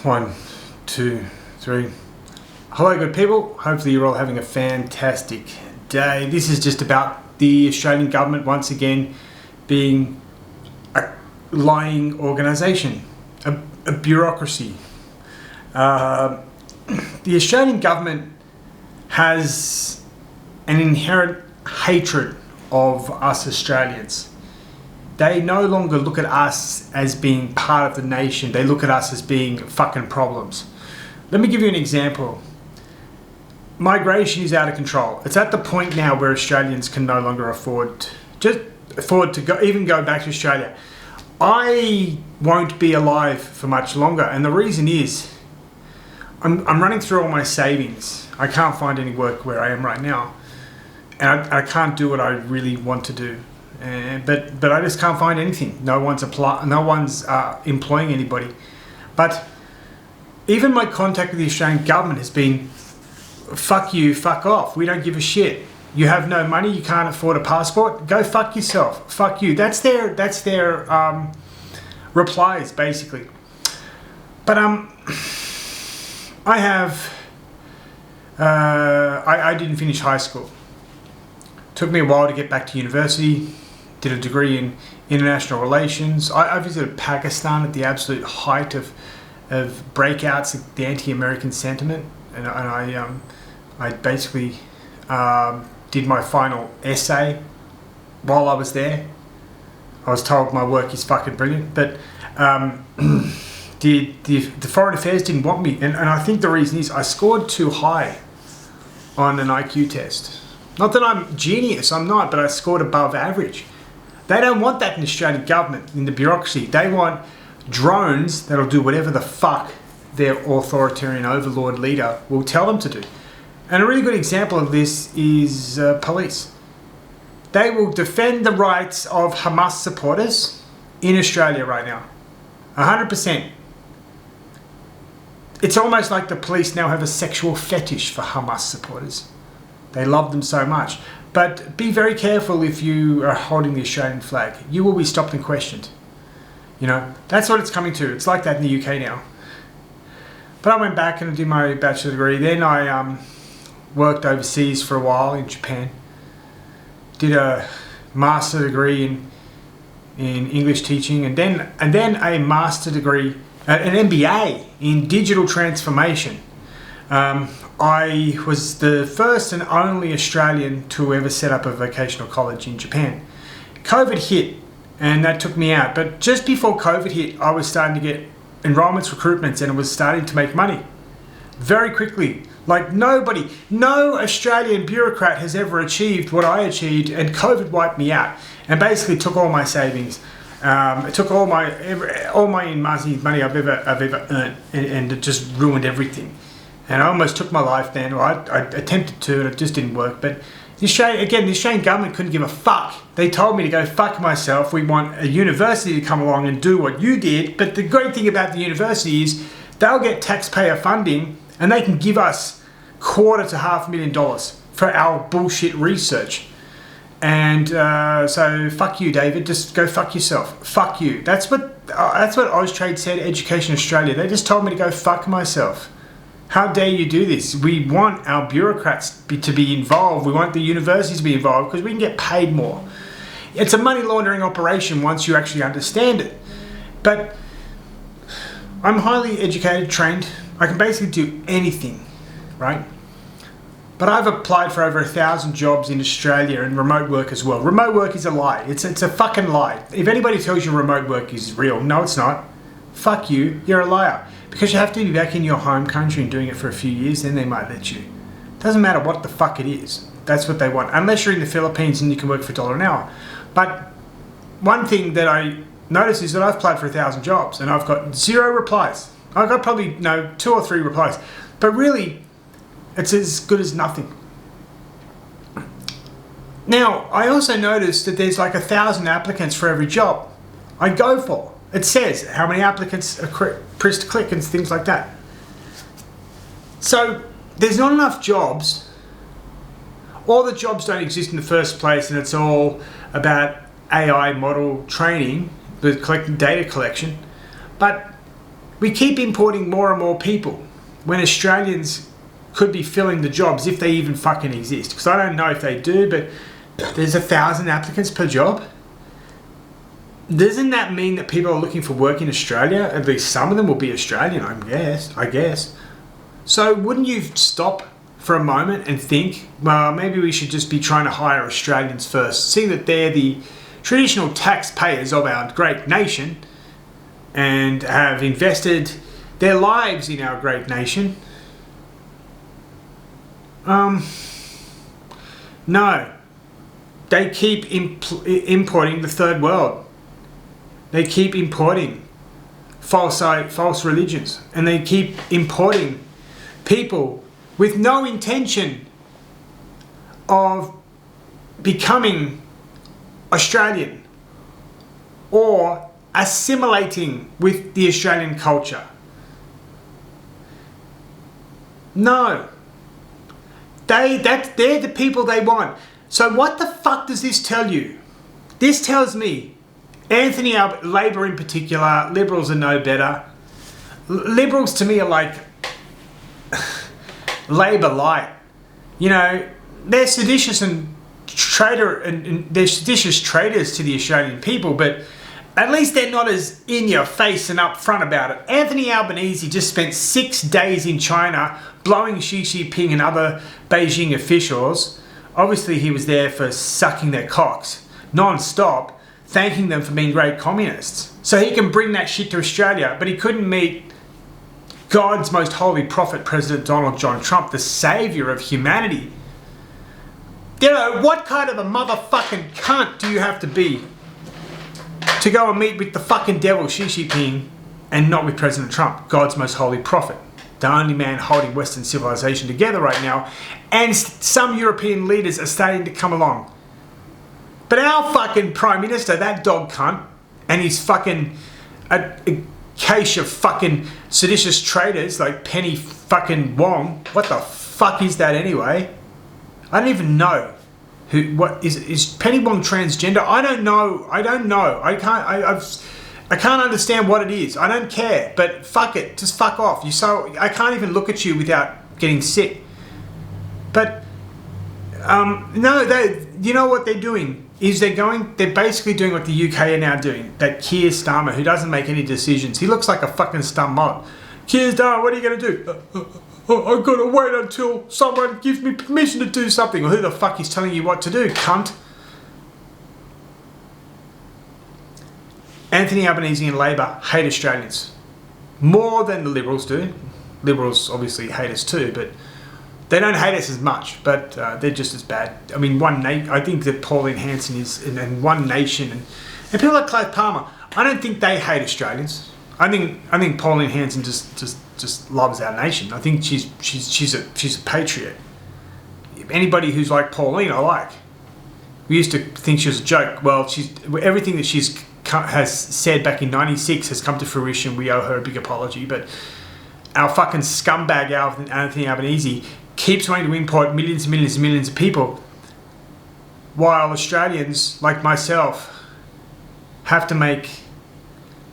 1, 2, 3. Hello good people, hopefully you're all having a fantastic day. This is just about the Australian government once again being a lying organisation, a bureaucracy. The Australian government has an inherent hatred of us Australians. They no longer look at us as being part of the nation. They look at us as being fucking problems. Let me give you an example. Migration is out of control. It's at the point now where Australians can no longer afford to even go back to Australia. I won't be alive for much longer, and the reason is I'm running through all my savings. I can't find any work where I am right now, and I can't do what I really want to do. But I just can't find anything. No one's employing anybody. But even my contact with the Australian government has been, fuck you, fuck off. We don't give a shit. You have no money. You can't afford a passport. Go fuck yourself. Fuck you. That's their replies basically. But I didn't finish high school. Took me a while to get back to university. Did a degree in international relations. I visited Pakistan at the absolute height of breakouts of the anti-American sentiment, and I basically did my final essay while I was there. I was told my work is fucking brilliant, but the Foreign Affairs didn't want me, and I think the reason is I scored too high on an IQ test. Not that I'm genius, I'm not, but I scored above average. They don't want that in the Australian government, in the bureaucracy. They want drones that'll do whatever the fuck their authoritarian overlord leader will tell them to do. And a really good example of this is police. They will defend the rights of Hamas supporters in Australia right now. 100%. It's almost like the police now have a sexual fetish for Hamas supporters. They love them so much. But be very careful if you are holding the Australian flag. You will be stopped and questioned. You know, that's what it's coming to. It's like that in the UK now. But I went back and did my bachelor degree. Then I worked overseas for a while in Japan. Did a master degree in English teaching, and then a master degree, an MBA in digital transformation. I was the first and only Australian to ever set up a vocational college in Japan. COVID hit and that took me out, but just before COVID hit I was starting to get enrollments, recruitments, and it was starting to make money very quickly. Like no Australian bureaucrat has ever achieved what I achieved, and COVID wiped me out and basically took all my savings. It took all my money I've ever earned, and it just ruined everything. And I almost took my life then, or I attempted to, and it just didn't work. But the Australian government couldn't give a fuck. They told me to go fuck myself. We want a university to come along and do what you did. But the great thing about the university is they'll get taxpayer funding, and they can give us $250,000 to $500,000 for our bullshit research. And so fuck you, David. Just go fuck yourself. Fuck you. That's what Austrade said. Education Australia. They just told me to go fuck myself. How dare you do this? We want our bureaucrats to be involved. We want the universities to be involved because we can get paid more. It's a money laundering operation once you actually understand it. But I'm highly educated, trained. I can basically do anything, right? But I've applied for over 1,000 jobs in Australia, and remote work as well. Remote work is a lie. It's a fucking lie. If anybody tells you remote work is real, no it's not. Fuck you, you're a liar. Because you have to be back in your home country and doing it for a few years, then they might let you. Doesn't matter what the fuck it is. That's what they want. Unless you're in the Philippines and you can work for $1 an hour. But one thing that I noticed is that I've applied for 1,000 jobs and I've got 0 replies. I've got probably 2 or 3 replies. But really, it's as good as nothing. Now, I also noticed that there's like 1,000 applicants for every job I go for. It says how many applicants are pressed to click and things like that. So there's not enough jobs. All the jobs don't exist in the first place, and it's all about AI model training, the data collection. But we keep importing more and more people when Australians could be filling the jobs if they even fucking exist. Because I don't know if they do, but there's 1,000 applicants per job. Doesn't that mean that people are looking for work in Australia? At least some of them will be Australian, I guess. So wouldn't you stop for a moment and think, well, maybe we should just be trying to hire Australians first, seeing that they're the traditional taxpayers of our great nation and have invested their lives in our great nation. No. They keep importing the third world. They keep importing false religions. And they keep importing people with no intention of becoming Australian or assimilating with the Australian culture. No. They're the people they want. So what the fuck does this tell you? This tells me Anthony Albanese, Labor in particular, Liberals are no better. Liberals to me are like Labor light. You know, they're seditious and they're seditious traitors to the Australian people, but at least they're not as in your face and upfront about it. Anthony Albanese just spent 6 days in China blowing Xi Jinping and other Beijing officials. Obviously he was there for sucking their cocks non-stop, thanking them for being great communists. So he can bring that shit to Australia, but he couldn't meet God's most holy prophet, President Donald John Trump, the savior of humanity. You know, what kind of a motherfucking cunt do you have to be to go and meet with the fucking devil, Xi Jinping, and not with President Trump, God's most holy prophet, the only man holding Western civilization together right now, and some European leaders are starting to come along. But our fucking Prime Minister, that dog cunt, and his fucking a cache of fucking seditious traitors like Penny fucking Wong. What the fuck is that anyway? I don't even know. What is Penny Wong transgender? I don't know. I can't understand what it is. I don't care. But fuck it. Just fuck off. I can't even look at you without getting sick. But no, you know what they're doing is they're basically doing what the UK are now doing. That Keir Starmer, who doesn't make any decisions. He looks like a fucking stum mod. Keir Starmer, what are you going to do? I've got to wait until someone gives me permission to do something. Well, who the fuck is telling you what to do, cunt? Anthony Albanese and Labor hate Australians. More than the Liberals do. Liberals obviously hate us too, but they don't hate us as much, but they're just as bad. I mean, I think that Pauline Hanson is, and One Nation, and people like Clive Palmer, I don't think they hate Australians. I think Pauline Hanson just loves our nation. I think she's a patriot. Anybody who's like Pauline, I like. We used to think she was a joke. Well, everything that has said back in '96 has come to fruition. We owe her a big apology. But our fucking scumbag Anthony Albanese keeps wanting to import millions and millions and millions of people, while Australians like myself have to make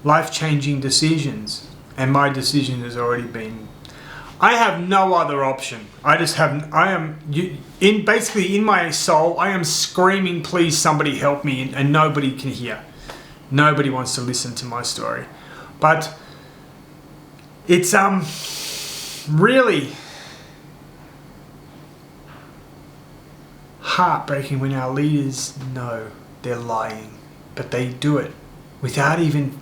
life-changing decisions, and my decision has already been. I have no other option. Basically in my soul, I am screaming, please somebody help me, and nobody can hear. Nobody wants to listen to my story. But it's really heartbreaking when our leaders know they're lying, but they do it without even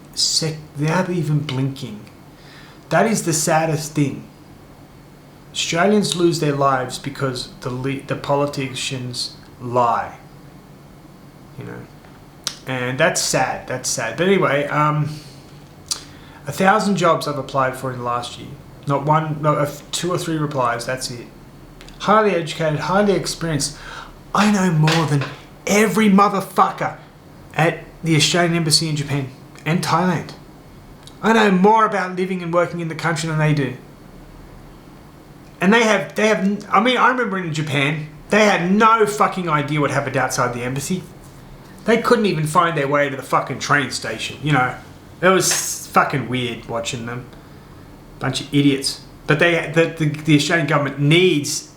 blinking. That is the saddest thing. Australians lose their lives because the politicians lie. You know, and that's sad. But anyway, 1,000 jobs I've applied for in the last year. Not 2 or 3 replies. That's it. Highly educated, highly experienced. I know more than every motherfucker at the Australian Embassy in Japan and Thailand. I know more about living and working in the country than they do. And they have, I mean, I remember in Japan, they had no fucking idea what happened outside the embassy. They couldn't even find their way to the fucking train station, you know. It was fucking weird watching them. Bunch of idiots. But the Australian government needs,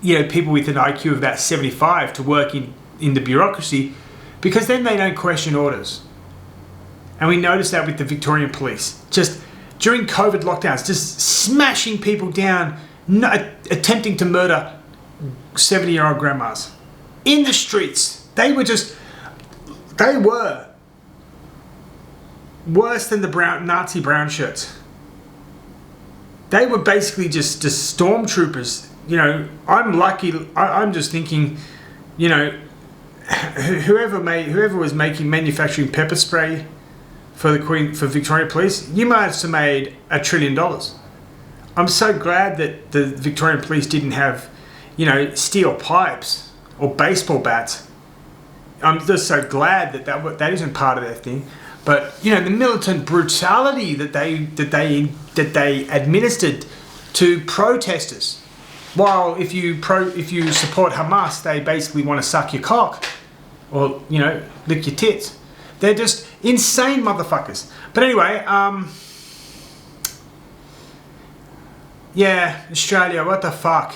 people with an IQ of about 75 to work in the bureaucracy, because then they don't question orders. And we noticed that with the Victorian police. Just during COVID lockdowns, just smashing people down, attempting to murder 70-year-old grandmas. In the streets. They were worse than the Nazi brown shirts. They were basically just stormtroopers. I'm lucky. I'm just thinking, whoever was manufacturing pepper spray for Victoria Police, you must have made $1 trillion. I'm so glad that the Victorian Police didn't have, steel pipes or baseball bats. I'm just so glad that isn't part of their thing. But the militant brutality that they administered to protesters, while if you support Hamas, they basically want to suck your cock or lick your tits. They're just insane motherfuckers. But anyway, Australia, what the fuck?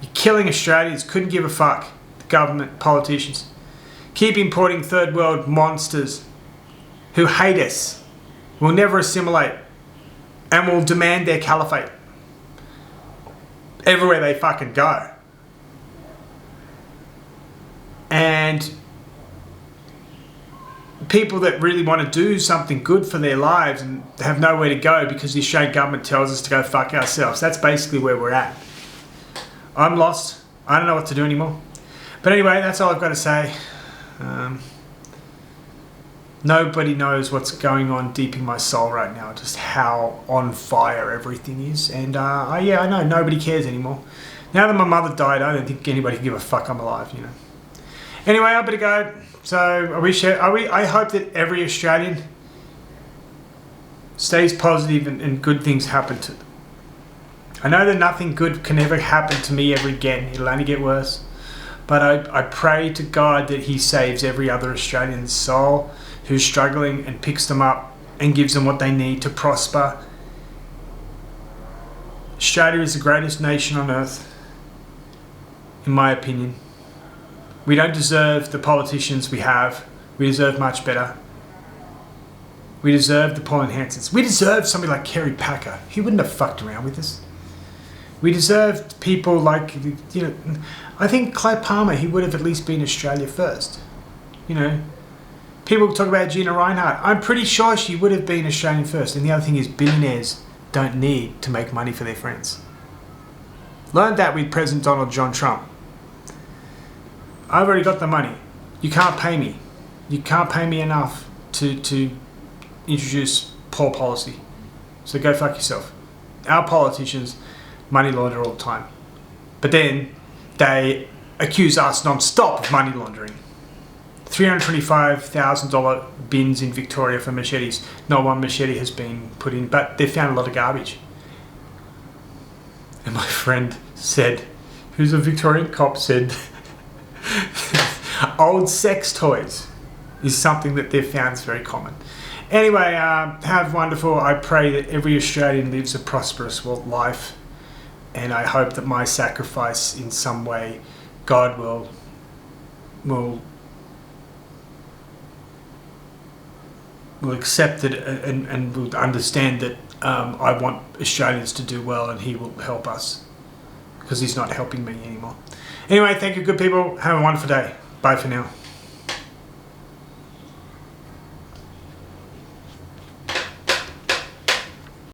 You're killing Australians. Couldn't give a fuck. The government, politicians, keep importing third world monsters who hate us, will never assimilate, and will demand their caliphate everywhere they fucking go. And people that really want to do something good for their lives and have nowhere to go because the Australian government tells us to go fuck ourselves. That's basically where we're at. I'm lost. I don't know what to do anymore. But anyway, that's all I've got to say. Nobody knows what's going on deep in my soul right now, just how on fire everything is. And I know, nobody cares anymore. Now that my mother died, I don't think anybody can give a fuck I'm alive, Anyway, I better go. So I hope that every Australian stays positive and good things happen to them. I know that nothing good can ever happen to me ever again. It'll only get worse. But I pray to God that He saves every other Australian's soul who's struggling and picks them up and gives them what they need to prosper. Australia is the greatest nation on earth, in my opinion. We don't deserve the politicians we have. We deserve much better. We deserve the Pauline Hansons. We deserve somebody like Kerry Packer. He wouldn't have fucked around with us. We deserved people like, I think Clay Palmer, he would have at least been Australia first. People talk about Gina Reinhardt. I'm pretty sure she would have been Australian first. And the other thing is, billionaires don't need to make money for their friends. Learned that with President Donald John Trump. I've already got the money. You can't pay me. You can't pay me enough to introduce poor policy. So go fuck yourself. Our politicians money launder all the time. But then they accuse us non-stop of money laundering. $325,000 bins in Victoria for machetes. Not one machete has been put in, but they found a lot of garbage. And my friend said, who's a Victorian cop, said old sex toys is something that they've found is very common. Anyway, have wonderful. I pray that every Australian lives a prosperous life, and I hope that my sacrifice in some way, God will accept it and will understand that I want Australians to do well, and He will help us because He's not helping me anymore. Anyway, thank you, good people. Have a wonderful day. Bye for now.